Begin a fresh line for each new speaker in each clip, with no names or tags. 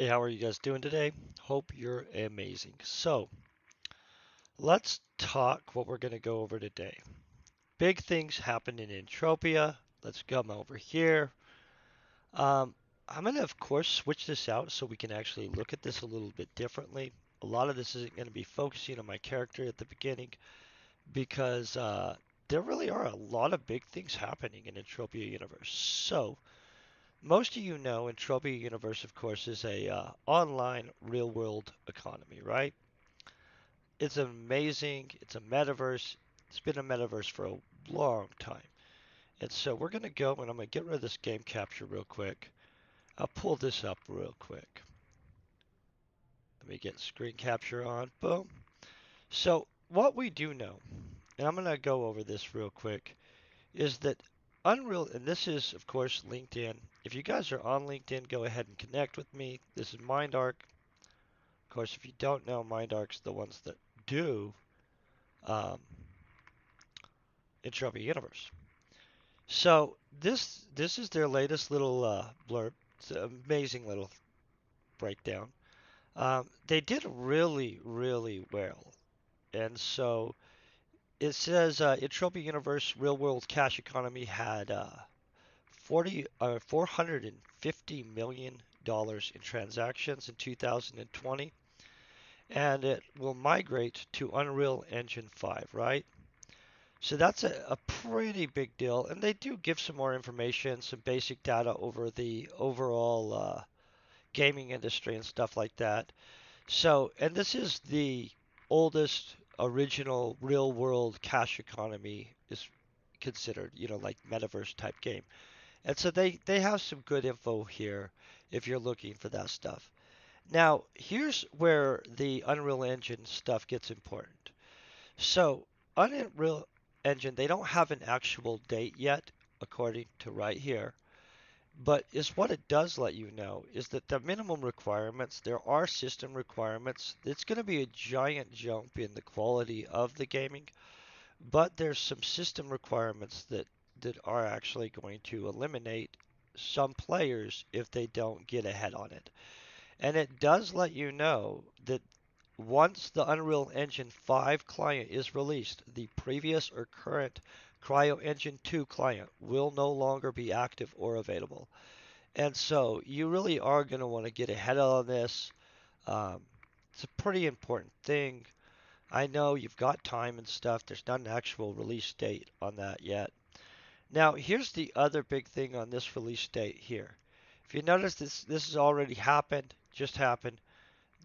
Hey, how are you guys doing today? Hope you're amazing. So, let's talk what we're going to go over today. Big things happen in Entropia. Let's come over here. Um, I'm going to, of course, switch this out so we can actually look at this a little bit differently. A lot of this isn't going to be focusing on my character at the beginning because there really are a lot of big things happening in Entropia Universe. So, most of you know Entropia Universe, of course, is a online real-world economy, right? It's amazing. It's a metaverse. It's been a metaverse for a long time. And so we're going to go and I'm going to get rid of this game capture real quick. I'll pull this up real quick. Let me get screen capture on. Boom. So what we do know, and I'm going to go over this real quick, is that Unreal, and this is of course LinkedIn. If you guys are on LinkedIn, go ahead and connect with me. This is MindArc. Of course, if you don't know, MindArc's the ones that do um, Entropia Universe. So this is their latest little blurb. It's an amazing little breakdown. They did really well, and so it says Entropia Universe Real World Cash Economy had 450 million dollars in transactions in 2020, and it will migrate to Unreal Engine 5, right? So that's a pretty big deal, and they do give some more information, some basic data over the overall gaming industry and stuff like that. So, and this is the oldest original real-world cash economy is considered, like metaverse type game. And so they have some good info here if you're looking for that stuff. Now, here's where the Unreal Engine stuff gets important. So, Unreal Engine, they don't have an actual date yet, according to right here. But is what it does let you know is that the minimum requirements, there are system requirements. It's going to be a giant jump in the quality of the gaming, but there's some system requirements that are actually going to eliminate some players if they don't get ahead on it. And it does let you know that once the Unreal Engine 5 client is released, the previous or current Cryo Engine 2 client will no longer be active or available. And so you really are going to want to get ahead on this. Um, it's a pretty important thing. I know you've got time and stuff. There's not an actual release date on that yet. Now, here's the other big thing on this release date here. If you notice this has already happened, just happened.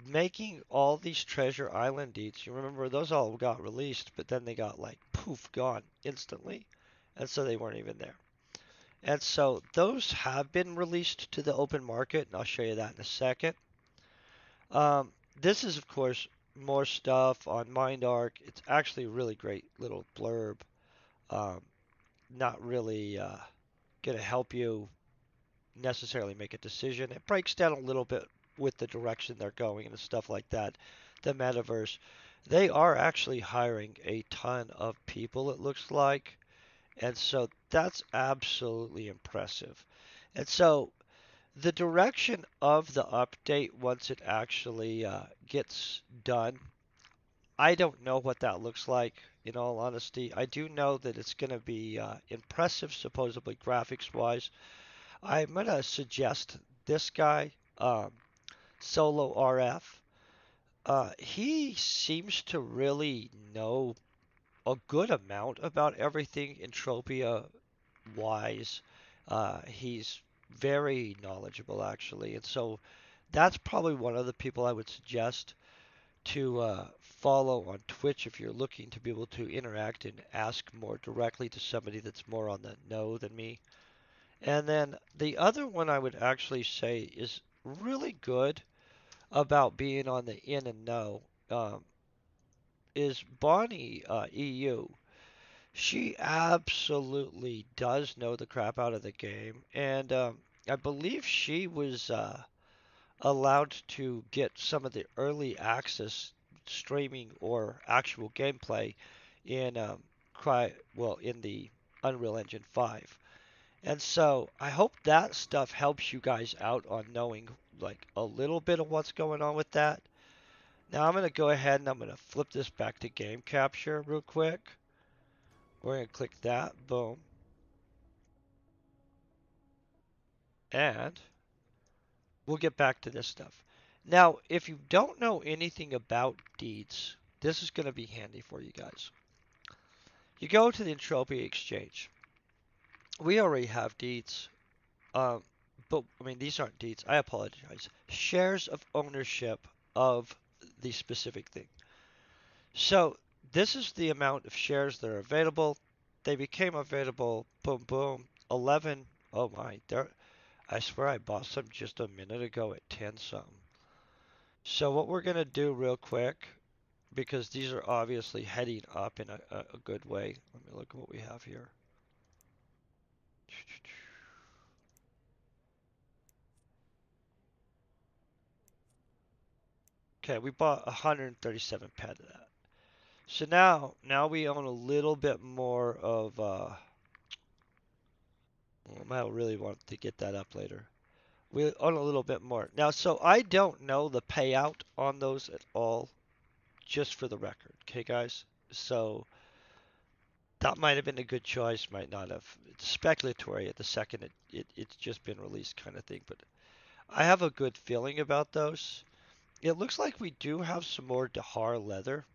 Making all these Treasure Island deeds, you remember those all got released, but then they got like poof gone instantly, and so they weren't even there. And so those have been released to the open market, and I'll show you that in a second. Um, this is, of course, more stuff on MindArc. It's actually a really great little blurb. Um, Not really going to help you necessarily make a decision. It breaks down a little bit with the direction they're going and stuff like that. The metaverse, they are actually hiring a ton of people, it looks like. And so that's absolutely impressive. And so the direction of the update, once it actually gets done, I don't know what that looks like, in all honesty. I do know that it's going to be impressive, supposedly graphics wise. I'm going to suggest this guy, Solo RF. He seems to really know a good amount about everything Entropia wise. He's very knowledgeable, actually. And so that's probably one of the people I would suggest to follow on Twitch if you're looking to be able to interact and ask more directly to somebody that's more on the know than me. And then the other one I would actually say is really good about being on the in and know is Bonnie EU. She absolutely does know the crap out of the game, and I believe she was allowed to get some of the early access streaming or actual gameplay in in the Unreal Engine 5. And so I hope that stuff helps you guys out on knowing like a little bit of what's going on with that. Now I'm going to go ahead and I'm going to flip this back to game capture real quick. We're going to click that, boom. And we'll get back to this stuff. Now, if you don't know anything about deeds, this is going to be handy for you guys. You go to the Entropia Exchange. We already have deeds, um, but I mean, these aren't deeds. I apologize. Shares of ownership of the specific thing. So this is the amount of shares that are available. They became available, boom, boom, 11. Oh my, there. I swear I bought some just a minute ago at 10 some. So what we're going to do real quick, because these are obviously heading up in a good way. Let me look at what we have here. Okay, we bought 137 pet of that. So now we own a little bit more of, I might really want to get that up later. We own a little bit more. Now, so I don't know the payout on those at all, just for the record. Okay, guys? So that might have been a good choice, might not have. It's speculatory at the second it's just been released kind of thing, but I have a good feeling about those. It looks like we do have some more Dahar leather.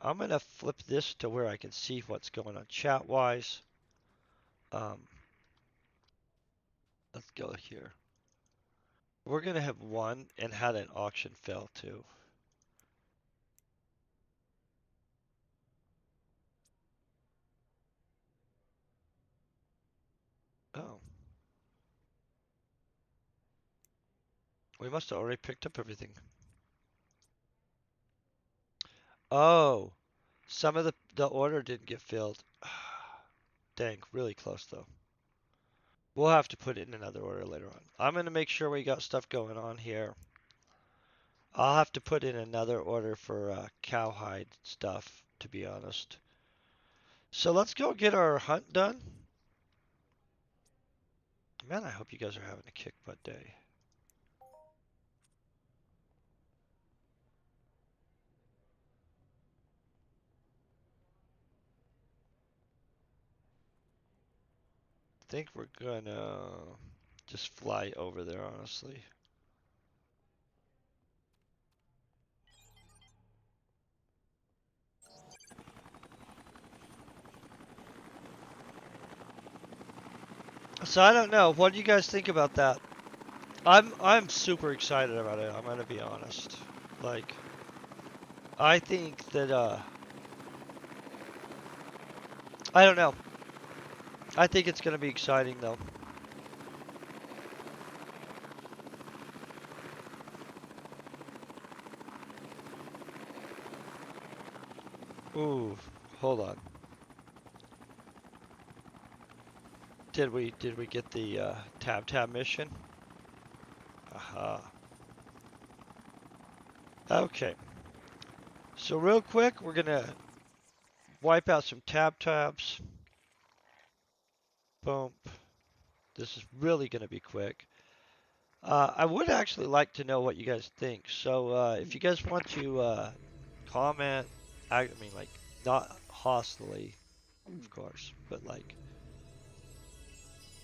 I'm going to flip this to where I can see what's going on chat-wise. Um, let's go here. We're going to have one and had an auction fail too. Oh, we must have already picked up everything. Oh, some of the order didn't get filled. Dang, really close though. We'll have to put it in another order later on. I'm going to make sure we got stuff going on here. I'll have to put in another order for cowhide stuff, to be honest. So let's go get our hunt done. Man, I hope you guys are having a kick butt day. I think we're gonna just fly over there, honestly. So I don't know. What do you guys think about that? I'm super excited about it. I'm gonna be honest. Like, I think that I don't know. I think it's gonna be exciting though. Ooh, hold on. Did we get the Tabtab mission? Aha. Okay. So real quick, we're gonna wipe out some Tabtabs. Boom. This is really gonna be quick. I would actually like to know what you guys think. So if you guys want to comment, I mean like not hostily, of course, but like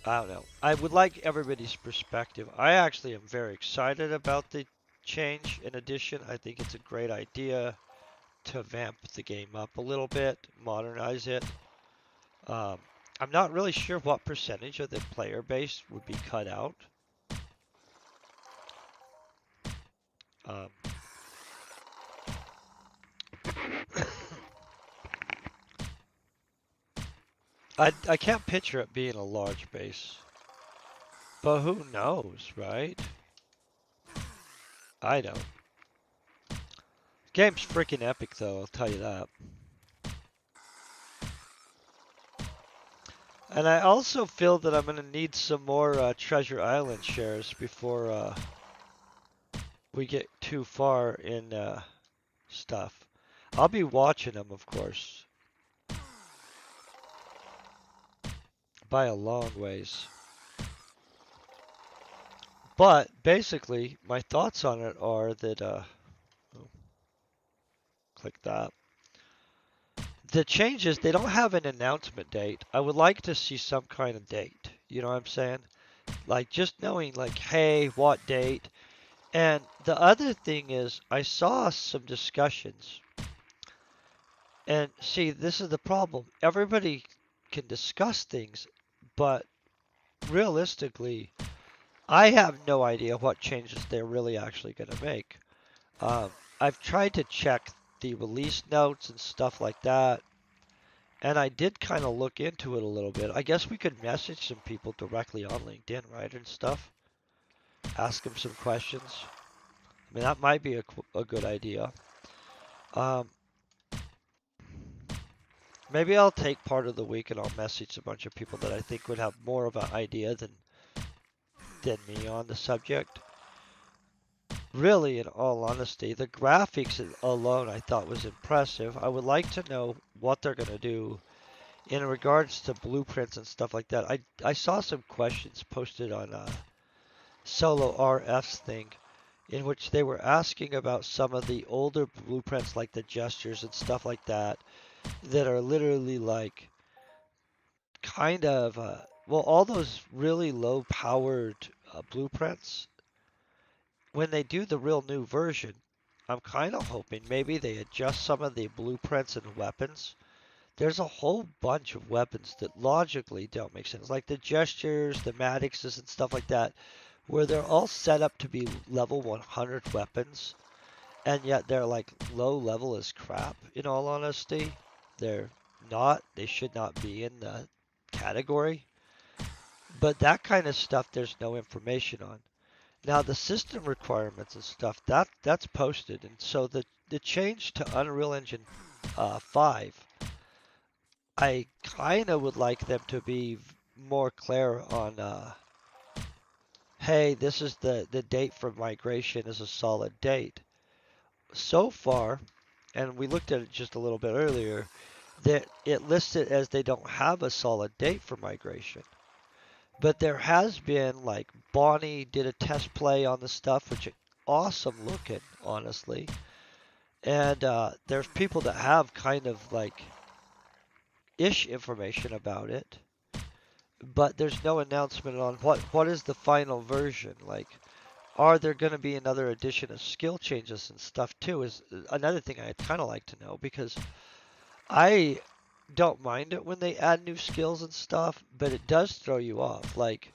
I don't know. I would like everybody's perspective. I actually am very excited about the change and addition. I think it's a great idea to vamp the game up a little bit, modernize it. Um, I'm not really sure what percentage of the player base would be cut out. Um, I can't picture it being a large base, but who knows, right? I don't. Game's freaking epic though, I'll tell you that. And I also feel that I'm gonna need some more Treasure Island shares before we get too far in stuff. I'll be watching them, of course. by a long ways. But basically, my thoughts on it are that, oh, click that. The changes, they don't have an announcement date. I would like to see some kind of date. You know what I'm saying? Like just knowing, like, hey, what date? And the other thing is, I saw some discussions. And see, this is the problem. Everybody can discuss things, but realistically, I have no idea what changes they're really actually going to make. Um, I've tried to check the release notes and stuff like that, and I did kind of look into it a little bit. I guess we could message some people directly on LinkedIn, right, and stuff. Ask them some questions. I mean, that might be a good idea. Um, maybe I'll take part of the week and I'll message a bunch of people that I think would have more of an idea than me on the subject. Really, in all honesty, the graphics alone I thought was impressive. I would like to know what they're going to do in regards to blueprints and stuff like that. I saw some questions posted on Solo RF's thing in which they were asking about some of the older blueprints like the gestures and stuff like that that are literally like kind of well, all those really low powered blueprints when they do the real new version, I'm kind of hoping maybe they adjust some of the blueprints and weapons. There's a whole bunch of weapons that logically don't make sense, like the gestures, the madixes, and stuff like that, where they're all set up to be level 100 weapons, and yet they're like low level as crap, in all honesty. They're not, they should not be in the category. But that kind of stuff, there's no information on. Now the system requirements and stuff that's posted, and so the change to Unreal Engine 5, I kind of would like them to be more clear on, hey, this is the date for migration is a solid date. So far, and we looked at it just a little bit earlier, that it listed as they don't have a solid date for migration. But there has been, like, Bonnie did a test play on the stuff, which is awesome looking, honestly. And there's people that have kind of like ish information about it, but there's no announcement on what is the final version. Like, are there going to be another edition of skill changes and stuff too? Is another thing I'd kind of like to know because I don't mind it when they add new skills and stuff, but it does throw you off. Like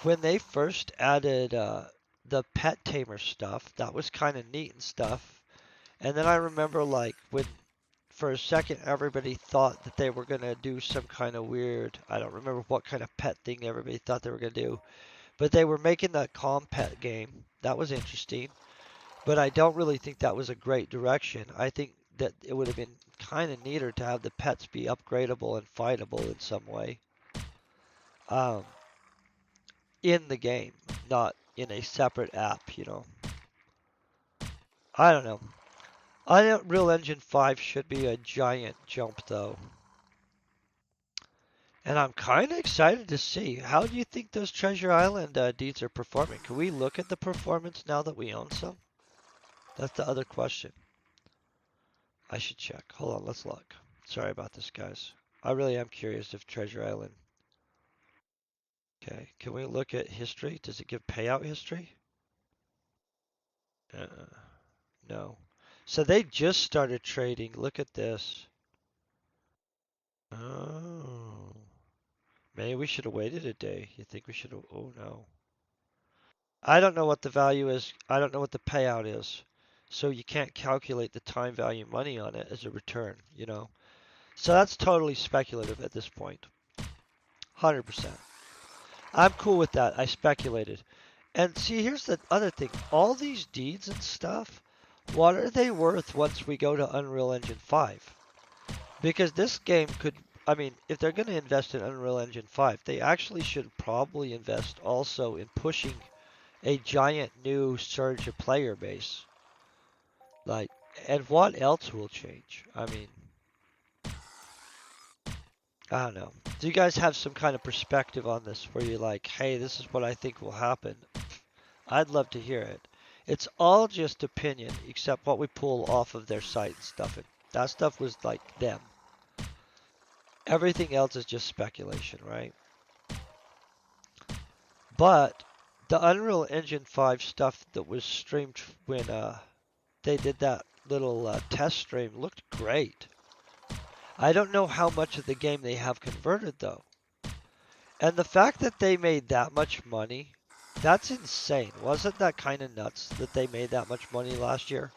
when they first added the pet tamer stuff, that was kind of neat and stuff. And then I remember like when for a second everybody thought that they were going to do some kind of weird, I don't remember what kind of pet thing everybody thought they were going to do, but they were making that calm pet game. That was interesting, but I don't really think that was a great direction. I think that it would have been kind of neater to have the pets be upgradable and fightable in some way. Um, in the game, not in a separate app. I don't know. Unreal Engine 5 should be a giant jump though. And I'm kind of excited to see. How do you think those Treasure Island deeds are performing? Can we look at the performance now that we own some? That's the other question. I should check. Hold on, let's look. Sorry about this, guys. I really am curious if Treasure Island. Okay, can we look at history? Does it give payout history? No. So they just started trading. Look at this. Oh. Maybe we should have waited a day. You think we should have? Oh no. I don't know what the value is. I don't know what the payout is. So you can't calculate the time value money on it as a return. So that's totally speculative at this point. 100%. I'm cool with that. I speculated. And see, here's the other thing. All these deeds and stuff, what are they worth once we go to Unreal Engine 5? Because this game could, I mean, if they're going to invest in Unreal Engine 5, they actually should probably invest also in pushing a giant new surge of player base. Like, and what else will change? I mean, I don't know. Do you guys have some kind of perspective on this where you're like, hey, this is what I think will happen? I'd love to hear it. It's all just opinion, except what we pull off of their site and stuff. That stuff was like them. Everything else is just speculation, right? But the Unreal Engine 5 stuff that was streamed when they did that little test stream looked great. I don't know how much of the game they have converted though. And the fact that they made that much money, that's insane. Wasn't that kind of nuts that they made that much money last year?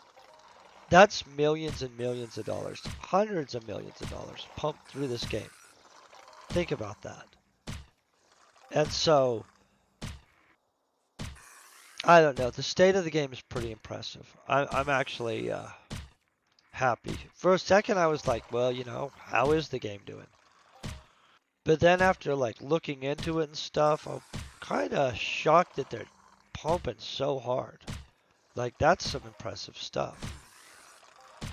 That's millions and millions of dollars, hundreds of millions of dollars pumped through this game. Think about that. And so, I don't know. The state of the game is pretty impressive. I'm actually happy. For a second, I was like, well, how is the game doing? But then after like looking into it and stuff, I'm kind of shocked that they're pumping so hard. Like that's some impressive stuff.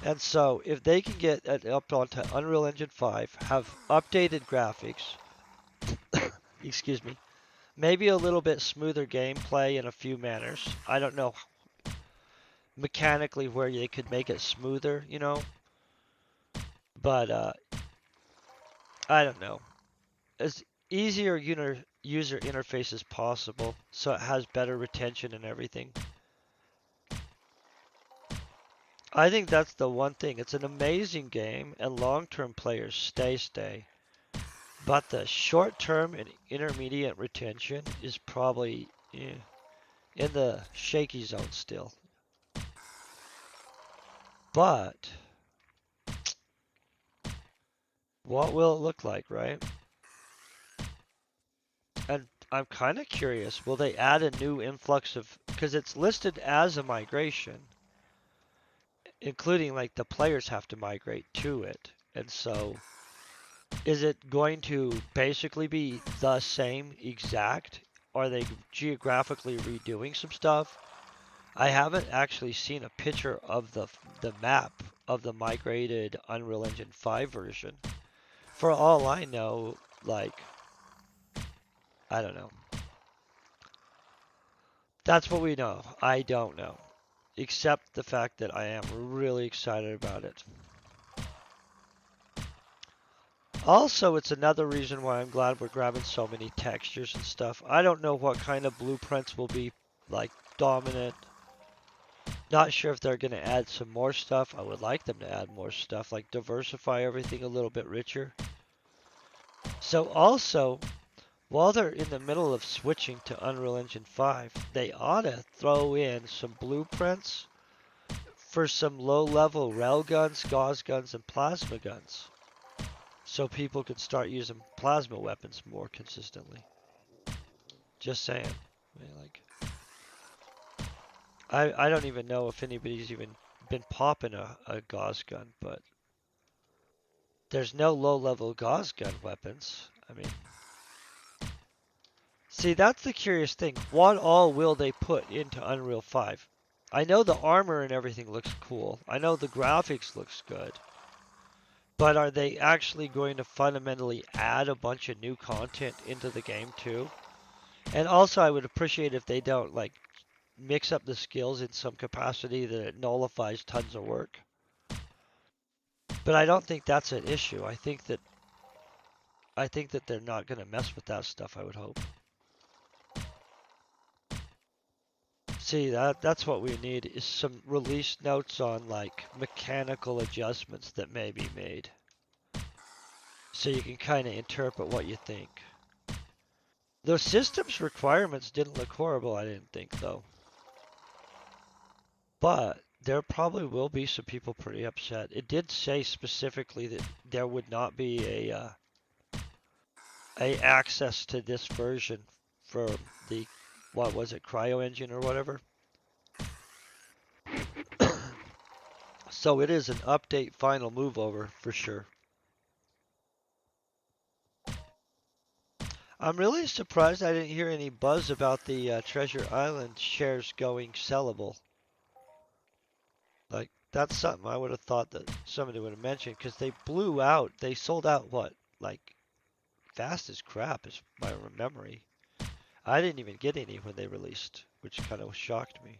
And so if they can get it up onto Unreal Engine 5, have updated graphics, excuse me, maybe a little bit smoother gameplay in a few manners. I don't know mechanically where they could make it smoother, but I don't know. As easier user interface as possible so it has better retention and everything. I think that's the one thing. It's an amazing game and long-term players stay. But the short-term and intermediate retention is probably in the shaky zone still. But what will it look like, right? And I'm kind of curious, will they add a new influx of, because it's listed as a migration, including like the players have to migrate to it. And so is it going to basically be the same exact? Are they geographically redoing some stuff? I haven't actually seen a picture of the map of the migrated Unreal Engine 5 version. For all I know, like, I don't know. That's what we know. I don't know. Except the fact that I am really excited about it. Also, it's another reason why I'm glad we're grabbing so many textures and stuff. I don't know what kind of blueprints will be, like, dominant. Not sure if they're going to add some more stuff. I would like them to add more stuff, like diversify everything a little bit richer. So also, while they're in the middle of switching to Unreal Engine 5, they ought to throw in some blueprints for some low-level railguns, gauze guns, and plasma guns. So people can start using plasma weapons more consistently. Just saying. I mean, like, I don't even know if anybody's even been popping a gauze gun, but there's no low-level gauze gun weapons. I mean, see, that's the curious thing. What all will they put into Unreal 5? I know the armor and everything looks cool. I know the graphics looks good. But are they actually going to fundamentally add a bunch of new content into the game too? And also, I would appreciate if they don't like mix up the skills in some capacity that it nullifies tons of work. But I don't think that's an issue. I think that they're not going to mess with that stuff, I would hope. See, that's what we need is some release notes on like mechanical adjustments that may be made. So you can kind of interpret what you think. The system's requirements didn't look horrible, I didn't think though. But there probably will be some people pretty upset. It did say specifically that there would not be a access to this version for the, what was it, Cryo Engine or whatever. So it is an update final move over for sure. I'm really surprised I didn't hear any buzz about the Treasure Island shares going sellable. Like, that's something I would have thought that somebody would have mentioned because they blew out. They sold out, what, like fast as crap, is my memory. I didn't even get any when they released, which kind of shocked me.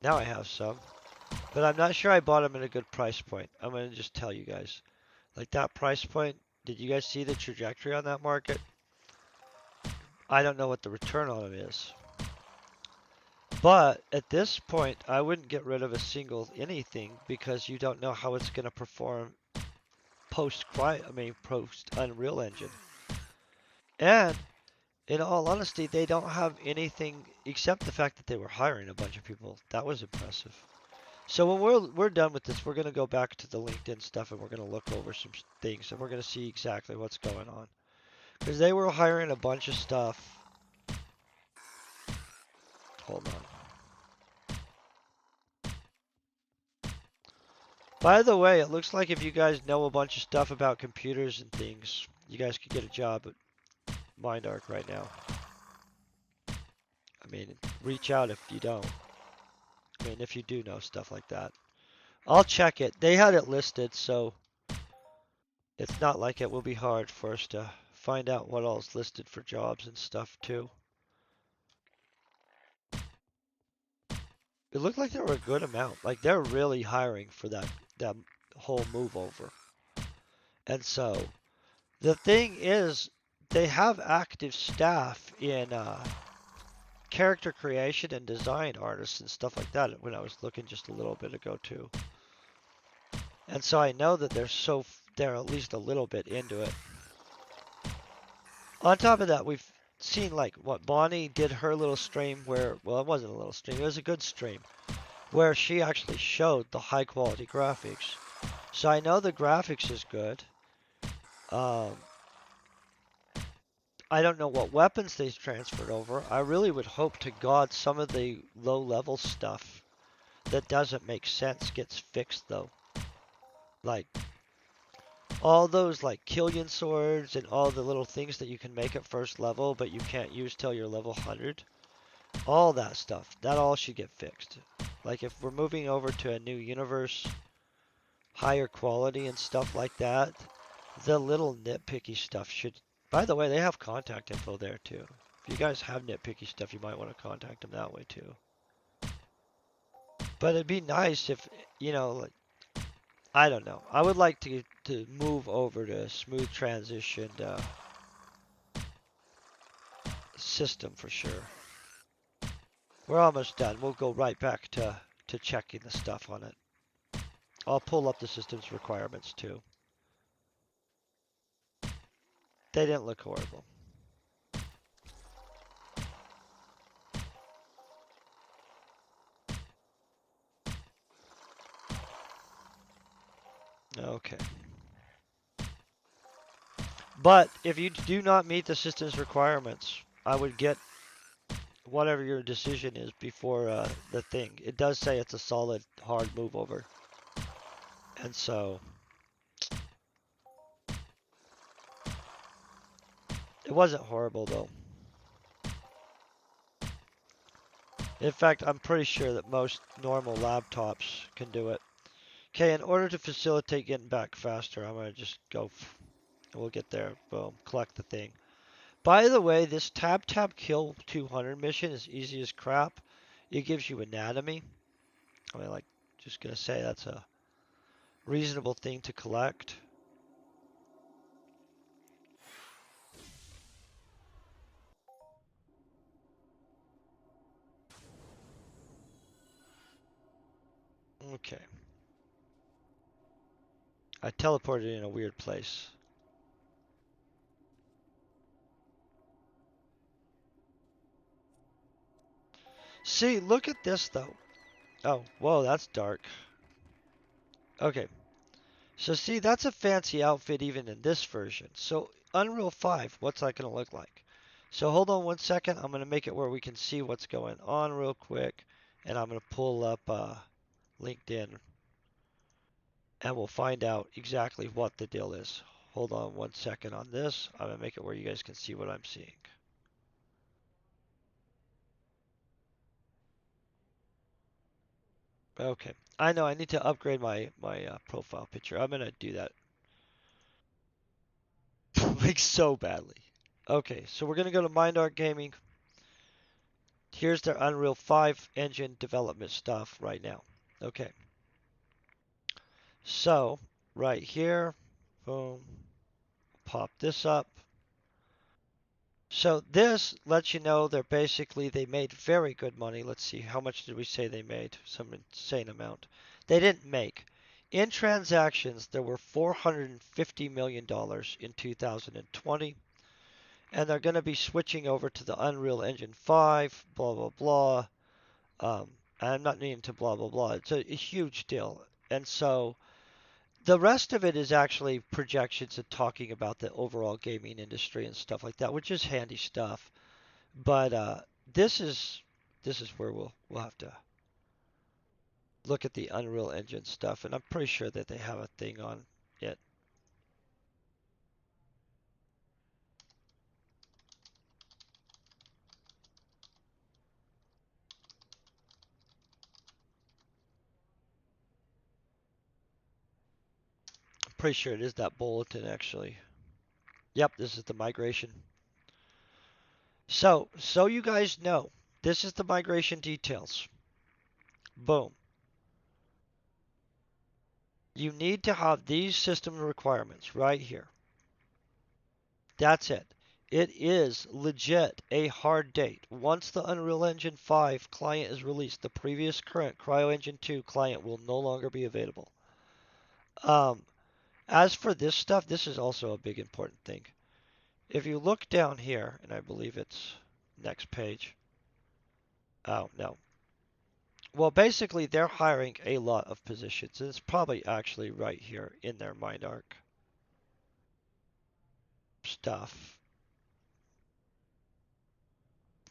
Now I have some, but I'm not sure I bought them at a good price point. I'm gonna just tell you guys. Like that price point, did you guys see the trajectory on that market? I don't know what the return on it is. But at this point, I wouldn't get rid of a single anything because you don't know how it's going to perform post Unreal Engine. And in all honesty, they don't have anything except the fact that they were hiring a bunch of people. That was impressive. So when we're done with this, we're going to go back to the LinkedIn stuff and we're going to look over some things and we're going to see exactly what's going on. Because they were hiring a bunch of stuff. Hold on. By the way, it looks like if you guys know a bunch of stuff about computers and things, you guys could get a job at MindArc right now. I mean, reach out if you don't. I mean, if you do know stuff like that. I'll check it. They had it listed, so it's not like it will be hard for us to find out what all is listed for jobs and stuff too. It looked like there were a good amount. Like they're really hiring for that whole move over. And so the thing is, they have active staff in character creation and design artists and stuff like that when I was looking just a little bit ago too. And so I know that they're at least a little bit into it. On top of that, we've seen like what Bonnie did her little stream where, well, it wasn't a little stream, it was a good stream where she actually showed the high quality graphics. So I know the graphics is good. Um, I don't know what weapons they've transferred over. I really would hope to God some of the low level stuff that doesn't make sense gets fixed though. Like all those like Killian swords and all the little things that you can make at first level but you can't use till you're level 100. All that stuff, that all should get fixed. Like if we're moving over to a new universe, higher quality and stuff like that, the little nitpicky stuff should... By the way, they have contact info there too. If you guys have nitpicky stuff, you might want to contact them that way too. But it'd be nice if, you know, like, I don't know. I would like to move over to a smooth transitioned system for sure. We're almost done. We'll go right back to checking the stuff on it. I'll pull up the system's requirements too. They didn't look horrible. Okay. But if you do not meet the system's requirements, I would get whatever your decision is before the thing. It does say it's a solid, hard move over. And so it wasn't horrible though. In fact, I'm pretty sure that most normal laptops can do it. Okay, in order to facilitate getting back faster, I'm going to just go. We'll get there. Boom. Collect the thing. By the way, this Tabtab Kill 200 mission is easy as crap. It gives you anatomy. I mean, like, just going to say that's a reasonable thing to collect. Okay. I teleported in a weird place. See, look at this though. Oh, whoa, that's dark. Okay. So see, that's a fancy outfit even in this version. So Unreal 5, what's that going to look like? So hold on one second. I'm going to make it where we can see what's going on real quick. And I'm going to pull up LinkedIn. And we'll find out exactly what the deal is. Hold on one second on this. I'm going to make it where you guys can see what I'm seeing. Okay. I know I need to upgrade my profile picture. I'm going to do that. like so badly. Okay, so we're gonna go to MindArt Gaming. Here's their Unreal 5 engine development stuff right now. Okay, so right here, boom, pop this up. So this lets you know they made very good money. Let's see, how much did we say they made? Some insane amount. They didn't make. In transactions, there were $450 million in 2020, and they're going to be switching over to the Unreal Engine 5, blah, blah, blah. Um, I'm not needing to blah, blah, blah. It's a huge deal. And so the rest of it is actually projections and talking about the overall gaming industry and stuff like that, which is handy stuff. But this is this is where we'll have to look at the Unreal Engine stuff, and I'm pretty sure that they have a thing on it. I'm pretty sure it is that bulletin actually. Yep, this is the migration. So you guys know, this is the migration details. Boom. You need to have these system requirements right here. That's it. It is legit a hard date. Once the Unreal Engine 5 client is released, the previous current CryoEngine 2 client will no longer be available. Um, as for this stuff, this is also a big important thing. If you look down here, and I believe it's next page. Oh, no. Well, basically, they're hiring a lot of positions, and it's probably actually right here in their MindArc stuff.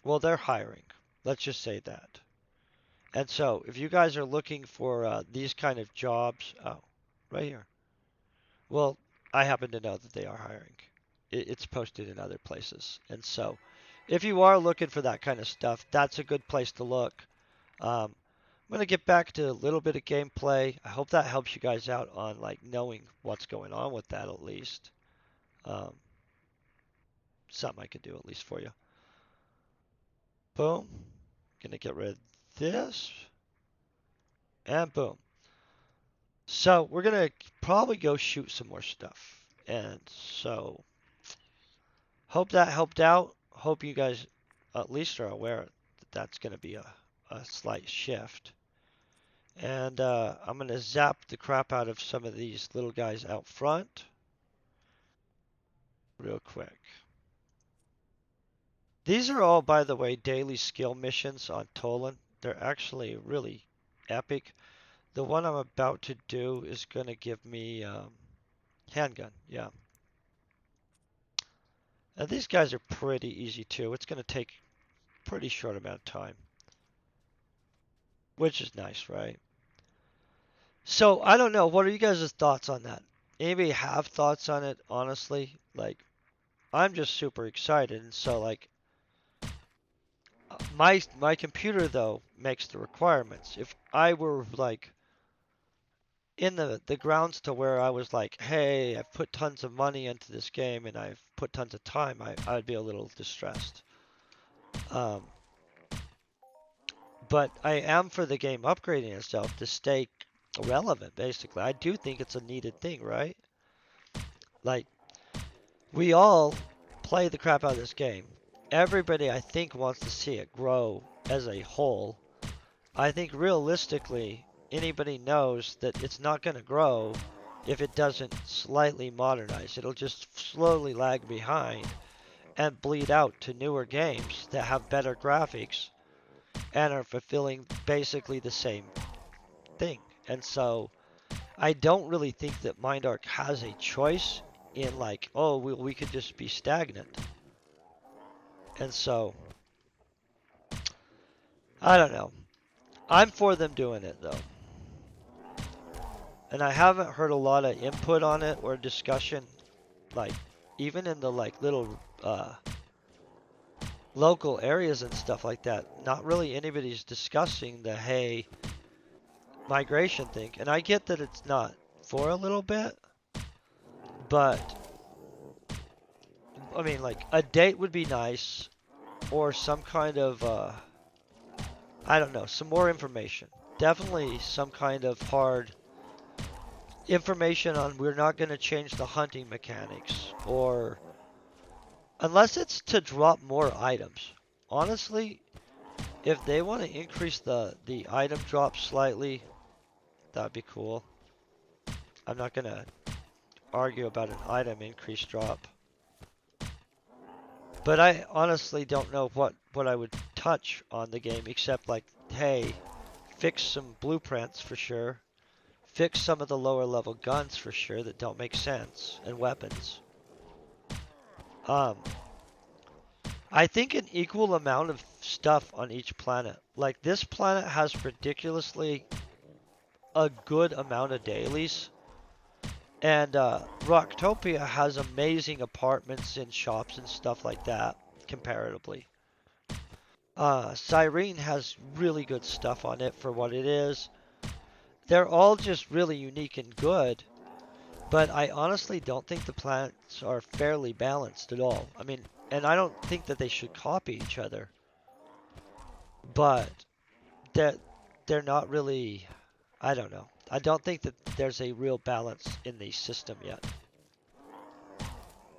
Well, they're hiring. Let's just say that. And so, if you guys are looking for these kind of jobs, oh, right here. Well, I happen to know that they are hiring. It's posted in other places. And so, if you are looking for that kind of stuff, that's a good place to look. I'm going to get back to a little bit of gameplay. I hope that helps you guys out on like knowing what's going on with that at least. Um, something I could do at least for you. Boom. Going to get rid of this. And boom. So we're going to probably go shoot some more stuff. And so hope that helped out. Hope you guys at least are aware that that's going to be a slight shift. And I'm going to zap the crap out of some of these little guys out front real quick. These are all, by the way, daily skill missions on Tolan. They're actually really epic. The one I'm about to do is going to give me handgun. Yeah. And these guys are pretty easy too. It's going to take a pretty short amount of time, which is nice, right? So I don't know. What are you guys' thoughts on that? Anybody have thoughts on it? Honestly, like I'm just super excited, and so like my computer though makes the requirements. If I were like in the grounds to where I was like, hey, I've put tons of money into this game and I've put tons of time, I'd be a little distressed. Um, but I am for the game upgrading itself to stay relevant, basically. I do think it's a needed thing, right? Like, we all play the crap out of this game. Everybody, I think, wants to see it grow as a whole. I think realistically, anybody knows that it's not going to grow if it doesn't slightly modernize. It'll just slowly lag behind and bleed out to newer games that have better graphics and are fulfilling basically the same thing. And so I don't really think that MindArc has a choice in like, oh, we could just be stagnant. And so, I don't know. I'm for them doing it though. And I haven't heard a lot of input on it or discussion, like even in the like little local areas and stuff like that. Not really anybody's discussing the hey migration thing. And I get that it's not for a little bit, but I mean, like a date would be nice, or some kind of, I don't know, some more information. Definitely some kind of hard information on we're not going to change the hunting mechanics, or unless it's to drop more items. Honestly, if they want to increase the item drop slightly, that'd be cool. I'm not going to argue about an item increase drop. But I honestly don't know what I would touch on the game except like, hey, fix some blueprints for sure. Fix some of the lower level guns for sure that don't make sense, and weapons. Um, I think an equal amount of stuff on each planet. Like this planet has ridiculously a good amount of dailies. And Rocktopia has amazing apartments and shops and stuff like that, comparatively. Cyrene has really good stuff on it for what it is. They're all just really unique and good, but I honestly don't think the planets are fairly balanced at all. I mean, and I don't think that they should copy each other, but they're, they're not really, I don't know. I don't think that there's a real balance in the system yet.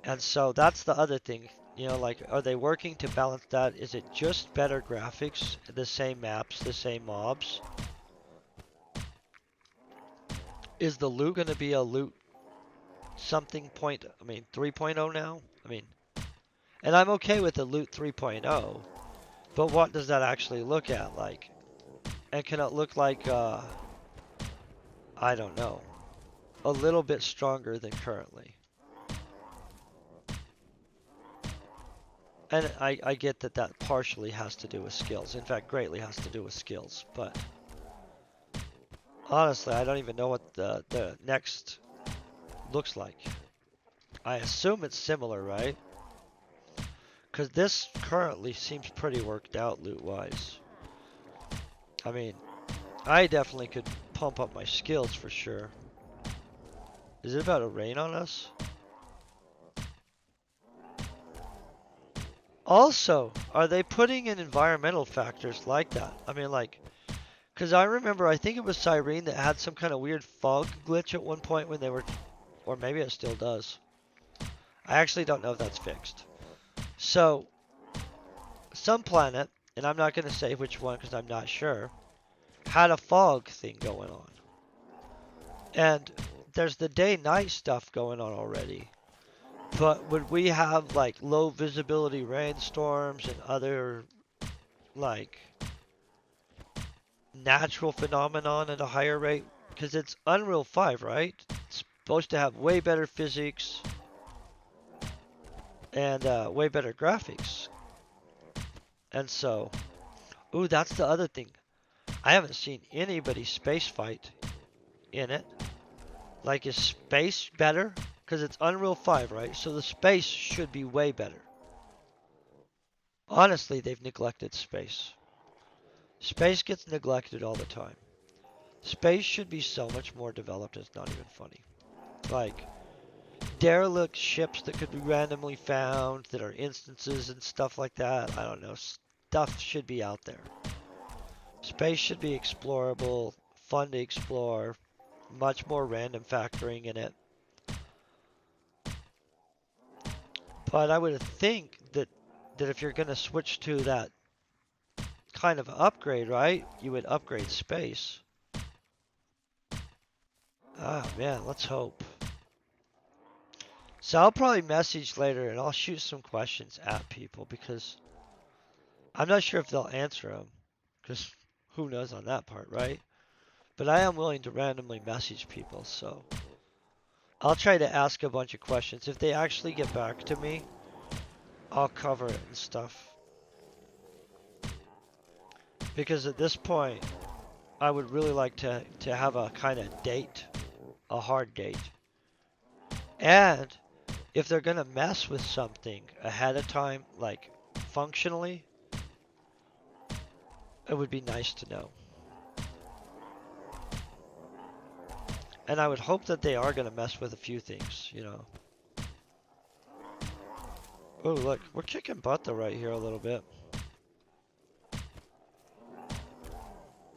And so that's the other thing, you know, like, are they working to balance that? Is it just better graphics, the same maps, the same mobs? Is the loot going to be a loot something point, I mean, 3.0 now? I mean, and I'm okay with the loot 3.0, but what does that actually look at like? And can it look like, I don't know, a little bit stronger than currently? And I get that that partially has to do with skills. In fact, greatly has to do with skills. But honestly, I don't even know what the next looks like. I assume it's similar, right? Because this currently seems pretty worked out loot-wise. I mean, I definitely could pump up my skills for sure. Is it about to rain on us? Also, are they putting in environmental factors like that? I mean, like, because I remember, I think it was Cyrene that had some kind of weird fog glitch at one point when they were, or maybe it still does. I actually don't know if that's fixed. So, some planet, and I'm not going to say which one because I'm not sure, had a fog thing going on. And there's the day-night stuff going on already. But would we have like low visibility rainstorms and other like natural phenomenon at a higher rate? Because it's Unreal 5, right? It's supposed to have way better physics and way better graphics. And so, ooh, that's the other thing. I haven't seen anybody space fight in it. Like, is space better? Because it's Unreal 5, right? So the space should be way better. Honestly, they've neglected space. Space gets neglected all the time. Space should be so much more developed, it's not even funny. Like, derelict ships that could be randomly found, that are instances and stuff like that. I don't know. Stuff should be out there. Space should be explorable, fun to explore, much more random factoring in it. But I would think that if you're going to switch to that kind of upgrade, right, you would upgrade space. Ah, man, let's hope. So I'll probably message later and I'll shoot some questions at people because I'm not sure if they'll answer them. Because who knows on that part, right? But I am willing to randomly message people, so I'll try to ask a bunch of questions. If they actually get back to me, I'll cover it and stuff. Because at this point, I would really like to have a kind of date, a hard date. And if they're going to mess with something ahead of time, like functionally, it would be nice to know. And I would hope that they are going to mess with a few things, you know. Oh, look, we're kicking butt though right here a little bit.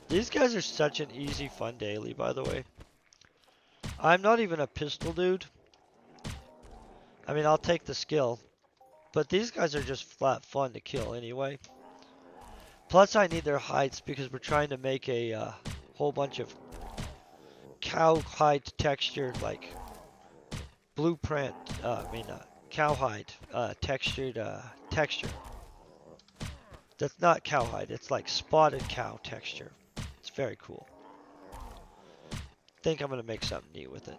These guys are such an easy, fun daily, by the way. I'm not even a pistol dude. I mean, I'll take the skill, but these guys are just flat fun to kill anyway. Plus, I need their hides because we're trying to make a whole bunch of cowhide textured, like blueprint. Cowhide textured texture. That's not cowhide. It's like spotted cow texture. It's very cool. Think I'm gonna make something neat with it.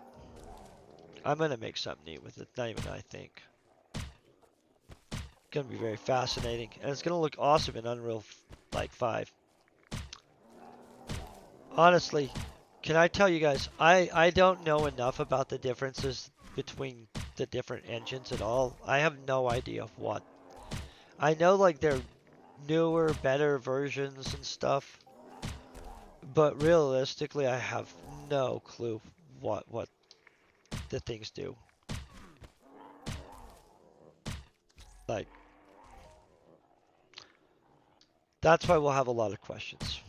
I'm gonna make something neat with it. Not even I think. Gonna be very fascinating, and it's gonna look awesome in Unreal like 5. Honestly, can I tell you guys, I don't know enough about the differences between the different engines at all. I have no idea what. I know like they're newer, better versions and stuff, but realistically, I have no clue what the things do. Like that's why we'll have a lot of questions.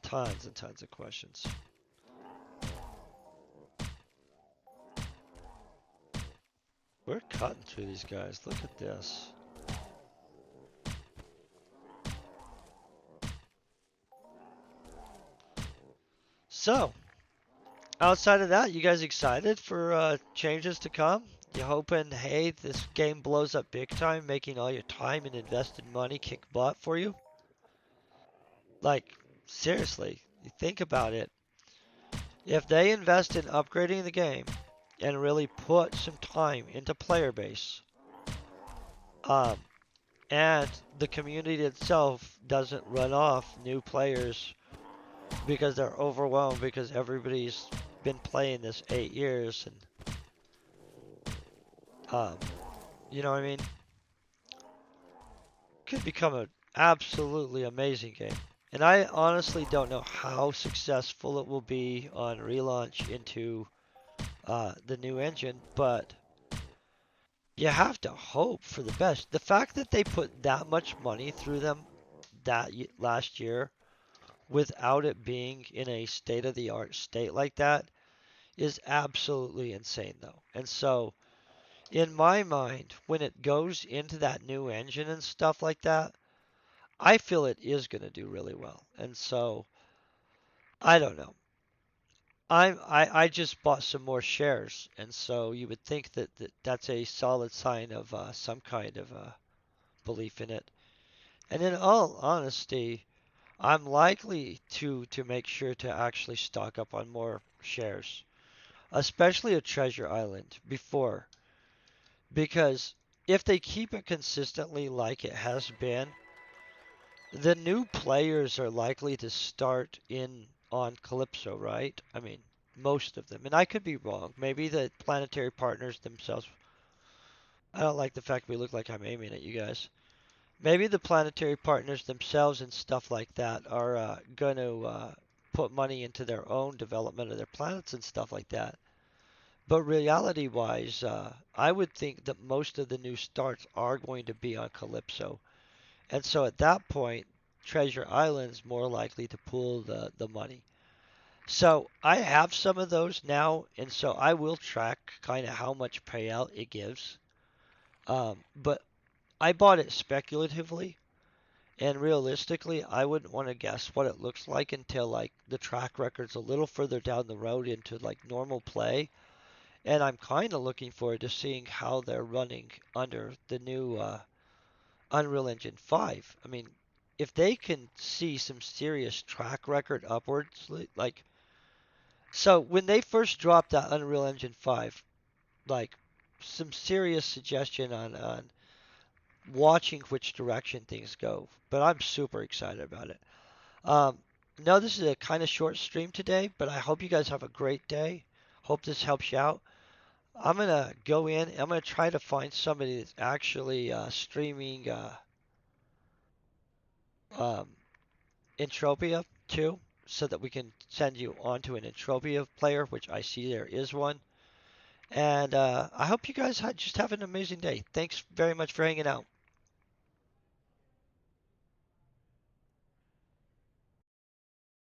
Tons and tons of questions. We're cutting through these guys. Look at this. So, outside of that, you guys excited for changes to come? You hoping, hey, this game blows up big time, making all your time and invested money kick butt for you? Like, seriously, you think about it. If they invest in upgrading the game and really put some time into player base, um, and the community itself doesn't run off new players because they're overwhelmed because everybody's been playing this 8 years and um, you know what I mean? Could become an absolutely amazing game. And I honestly don't know how successful it will be on relaunch into the new engine, but you have to hope for the best. The fact that they put that much money through them that last year without it being in a state of the art state like that is absolutely insane, though. And so, in my mind, when it goes into that new engine and stuff like that, I feel it is going to do really well. And so, I don't know. I just bought some more shares, and so you would think that's a solid sign of some kind of belief in it. And in all honesty, I'm likely to make sure to actually stock up on more shares, especially at Treasure Island before, because if they keep it consistently like it has been, the new players are likely to start in on Calypso, right? I mean, most of them. And I could be wrong. Maybe the planetary partners themselves. I don't like the fact we look like I'm aiming at you guys. Maybe the planetary partners themselves and stuff like that are going to put money into their own development of their planets and stuff like that. But reality wise, I would think that most of the new starts are going to be on Calypso. And so at that point, Treasure Island's more likely to pool the money. So I have some of those now, and so I will track kind of how much payout it gives. But I bought it speculatively, and realistically, I wouldn't want to guess what it looks like until like the track record's a little further down the road into like normal play. And I'm kind of looking forward to seeing how they're running under the new Unreal Engine 5. I mean, if they can see some serious track record upwards, like, so when they first dropped that Unreal Engine 5, like, some serious suggestion on watching which direction things go. But I'm super excited about it. Um, no, this is a kind of short stream today, but I hope you guys have a great day. Hope this helps you out. I'm gonna go in. I'm gonna try to find somebody that's actually streaming um, Entropia too, so that we can send you onto an Entropia player, which I see there is one. And I hope you guys just have an amazing day. Thanks very much for hanging out.